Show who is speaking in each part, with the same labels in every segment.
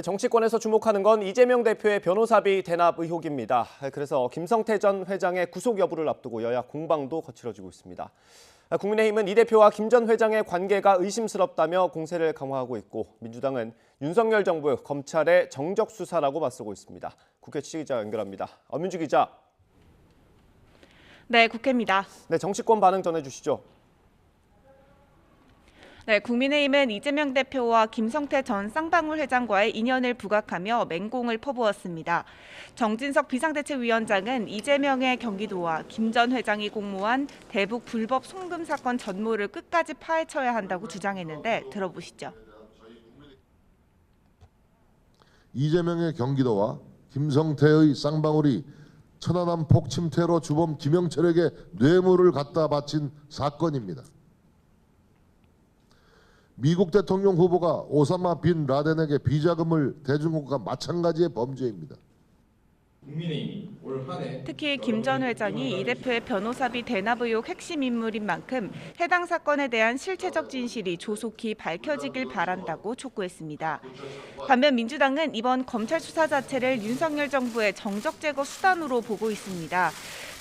Speaker 1: 정치권에서 주목하는 건 이재명 대표의 변호사비 대납 의혹입니다. 그래서 김성태 전 회장의 구속 여부를 앞두고 여야 공방도 거칠어지고 있습니다. 국민의힘은 이 대표와 김 전 회장의 관계가 의심스럽다며 공세를 강화하고 있고, 민주당은 윤석열 정부 검찰의 정적 수사라고 맞서고 있습니다. 국회 취재기자 연결합니다. 엄윤주 기자.
Speaker 2: 네, 국회입니다.
Speaker 1: 네, 정치권 반응 전해주시죠.
Speaker 2: 네, 국민의힘은 이재명 대표와 김성태 전 쌍방울 회장과의 인연을 부각하며 맹공을 퍼부었습니다. 정진석 비상대책위원장은 이재명의 경기도와 김 전 회장이 공모한 대북 불법 송금 사건 전모를 끝까지 파헤쳐야 한다고 주장했는데 들어보시죠.
Speaker 3: 이재명의 경기도와 김성태의 쌍방울이 천안함 폭침테러 주범 김영철에게 뇌물을 갖다 바친 사건입니다. 미국 대통령 후보가 오사마 빈 라덴에게 비자금을 대준 것과 마찬가지의 범죄입니다.
Speaker 2: 특히 김 전 회장이 이 대표의 변호사비 대납 의혹 핵심 인물인 만큼 해당 사건에 대한 실체적 진실이 조속히 밝혀지길 바란다고 촉구했습니다. 반면 민주당은 이번 검찰 수사 자체를 윤석열 정부의 정적 제거 수단으로 보고 있습니다.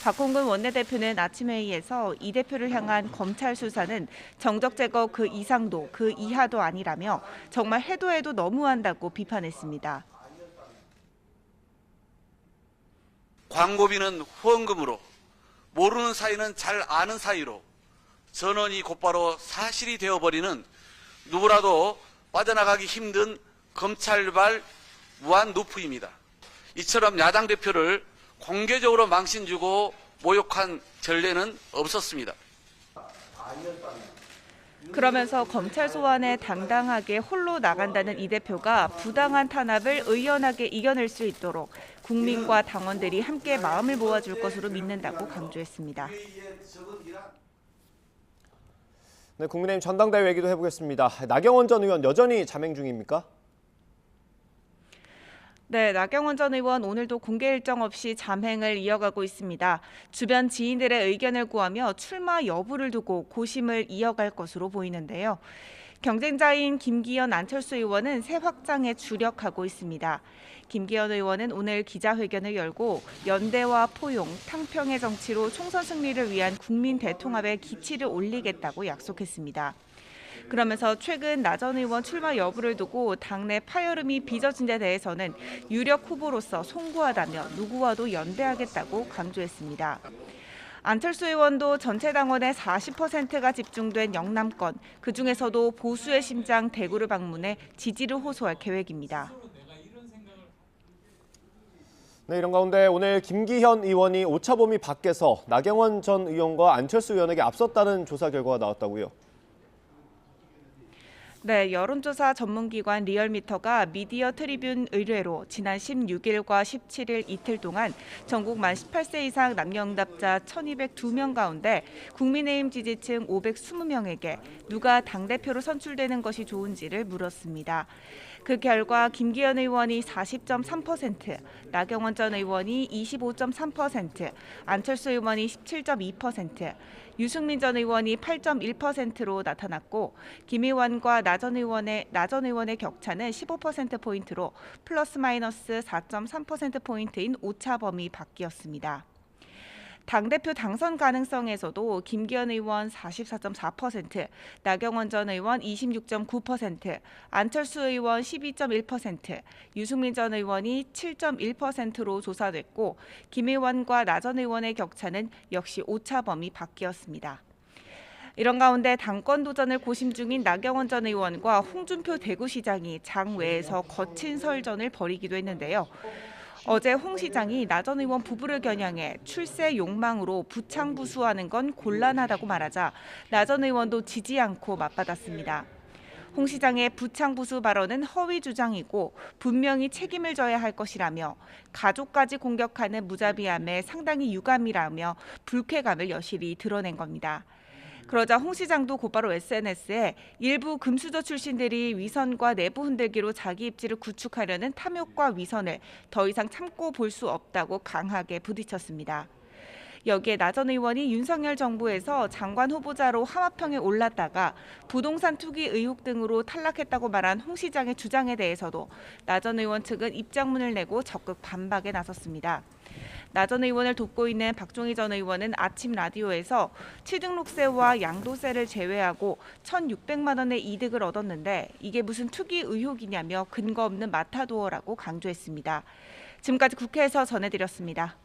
Speaker 2: 박홍근 원내대표는 아침 회의에서 이 대표를 향한 검찰 수사는 정적 제거 그 이상도 그 이하도 아니라며 정말 해도 너무한다고 비판했습니다.
Speaker 4: 광고비는 후원금으로, 모르는 사이는 잘 아는 사이로 전원이 곧바로 사실이 되어버리는 누구라도 빠져나가기 힘든 검찰발 무한 루프입니다. 이처럼 야당 대표를 공개적으로 망신 주고 모욕한 전례는 없었습니다.
Speaker 2: 그러면서 검찰 소환에 당당하게 홀로 나간다는 이 대표가 부당한 탄압을 의연하게 이겨낼 수 있도록 국민과 당원들이 함께 마음을 모아줄 것으로 믿는다고 강조했습니다.
Speaker 1: 네, 국민의힘 전당대회 얘기도 해보겠습니다. 나경원 전 의원 여전히 자맹 중입니까?
Speaker 2: 네, 나경원 전 의원 오늘도 공개 일정 없이 잠행을 이어가고 있습니다. 주변 지인들의 의견을 구하며 출마 여부를 두고 고심을 이어갈 것으로 보이는데요. 경쟁자인 김기현, 안철수 의원은 새 확장에 주력하고 있습니다. 김기현 의원은 오늘 기자회견을 열고 연대와 포용, 탕평의 정치로 총선 승리를 위한 국민 대통합의 기치를 올리겠다고 약속했습니다. 그러면서 최근 나 전 의원 출마 여부를 두고 당내 파열음이 빚어진 데 대해서는 유력 후보로서 송구하다며 누구와도 연대하겠다고 강조했습니다. 안철수 의원도 전체 당원의 40%가 집중된 영남권, 그중에서도 보수의 심장 대구를 방문해 지지를 호소할 계획입니다.
Speaker 1: 네, 이런 가운데 오늘 김기현 의원이 오차범위 밖에서 나경원 전 의원과 안철수 의원에게 앞섰다는 조사 결과가 나왔다고요.
Speaker 2: 네, 여론조사 전문기관 리얼미터가 미디어 트리뷴 의뢰로 지난 16일과 17일 이틀 동안 전국 만 18세 이상 남녀 응답자 1,202명 가운데 국민의힘 지지층 520명에게 누가 당대표로 선출되는 것이 좋은지를 물었습니다. 그 결과 김기현 의원이 40.3%, 나경원 전 의원이 25.3%, 안철수 의원이 17.2%, 유승민 전 의원이 8.1%로 나타났고 김 의원과 나 전 의원의 격차는 15%포인트로 플러스 마이너스 4.3%포인트인 오차 범위 밖이었습니다. 당대표 당선 가능성에서도 김기현 의원 44.4%, 나경원 전 의원 26.9%, 안철수 의원 12.1%, 유승민 전 의원이 7.1%로 조사됐고 김 의원과 나 전 의원의 격차는 역시 오차 범위 밖이었습니다. 이런 가운데 당권 도전을 고심 중인 나경원 전 의원과 홍준표 대구시장이 장외에서 거친 설전을 벌이기도 했는데요. 어제 홍 시장이 나 전 의원 부부를 겨냥해 출세 욕망으로 부창부수하는 건 곤란하다고 말하자 나 전 의원도 지지 않고 맞받았습니다. 홍 시장의 부창부수 발언은 허위 주장이고 분명히 책임을 져야 할 것이라며 가족까지 공격하는 무자비함에 상당히 유감이라며 불쾌감을 여실히 드러낸 겁니다. 그러자 홍 시장도 곧바로 SNS에 일부 금수저 출신들이 위선과 내부 흔들기로 자기 입지를 구축하려는 탐욕과 위선을 더 이상 참고 볼 수 없다고 강하게 부딪혔습니다. 여기에 나 전 의원이 윤석열 정부에서 장관 후보자로 하마평에 올랐다가 부동산 투기 의혹 등으로 탈락했다고 말한 홍 시장의 주장에 대해서도 나 전 의원 측은 입장문을 내고 적극 반박에 나섰습니다. 나 전 의원을 돕고 있는 박종희 전 의원은 아침 라디오에서 취등록세와 양도세를 제외하고 1,600만 원의 이득을 얻었는데 이게 무슨 투기 의혹이냐며 근거 없는 마타도어라고 강조했습니다. 지금까지 국회에서 전해드렸습니다.